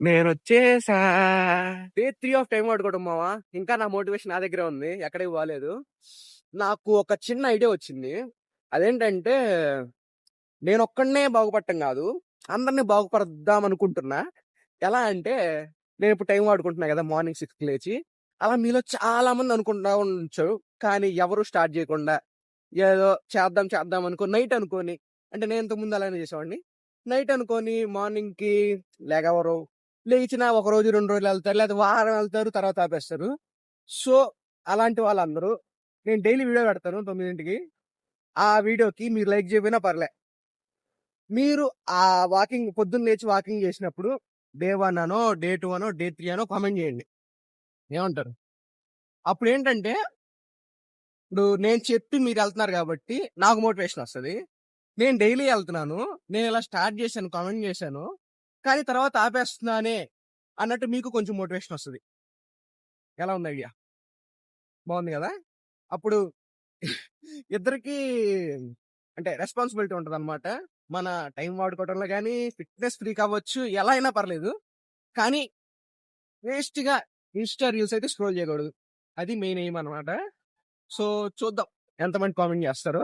నేనొచ్చేసా. Day 3 of time వాడుకోవడం మావా. ఇంకా నా మోటివేషన్ నా దగ్గరే ఉంది. ఎక్కడికి పోలేదు. నాకు ఒక చిన్న ఐడియా వచ్చింది. అదేంటంటే నేనొక్కడినే బాగుపడటం గాదు. అందరిని బాగుపడద్దాం అనుకుంటున్నా. ఎలా అంటే నేనిప్పుడు టైం వాడుకుంటున్నా గదా! మార్నింగ్ 6కి లేచి. అలా మీలో చాలా మంది అనుకుంటా ఉండొచ్చు. కానీ ఎవరు స్టార్ట్ జేయకుండా ఏదో చేద్దాం చేద్దాం అనుకోని నైట్ అనుకోని అంటే నేను ఇంతకుముందు అలానే చేసేవాడిని. నైట్ అనుకోని మార్నింగ్‌కి లెగవరు. లేచిన ఒక రోజు, 2 రోజులు ఎళ్తారు. లేదా వారం ఎళ్తారు. తర్వాత ఆపేస్తారు. సో, అలాంటి వాళ్ళందరూ నేను డైలీ వీడియో పెడతాను 9కి. ఆ వీడియోకి మీరు లైక్ జేయకపోయినా పర్లే. మీరు ఆ వాకింగ్ పొద్దున్న లేచి వాకింగ్ చేసినప్పుడు డే 1 అనో, డే 2 అనో, డే 3 అనో కామెంట్ చేయండి. ఏమంటారు? అప్పుడేంటంటే ఇప్పుడు నేను చెప్పి మీరెళ్తున్నారు గాబట్టి నాకు మోటివేషన్ ఒస్తది. నేను డైలీ ఎళ్తున్నాను. నేనిలా స్టార్ట్ చేశాను, కామెంట్ చేశాను. కానీ తర్వాత ఆపేస్తున్నానే అన్నట్టు మీకు కొంచెం మోటివేషన్ ఒస్తది. ఎలా ఉంది ఐడియా? బావుంది గదా! అప్పుడు ఇద్దరికీ అంటే రెస్పాన్సిబిలిటీ ఉంటదనమాట. మన టైం వాడుకోవడంలో గాని, ఫిట్‌నెస్ ఫ్రీక్ అవ్వచ్చు. ఎలా అయినా పర్లేదు. కానీ వేస్ట్‌గా ఇన్‌స్టా రీల్స్ అయితే స్క్రోల్ చేయకూడదు. అది మెయిన్ ఎయిమ్ అనమాట. సో, చూద్దాం ఎంతమంది కామెంట్ చేస్తారో.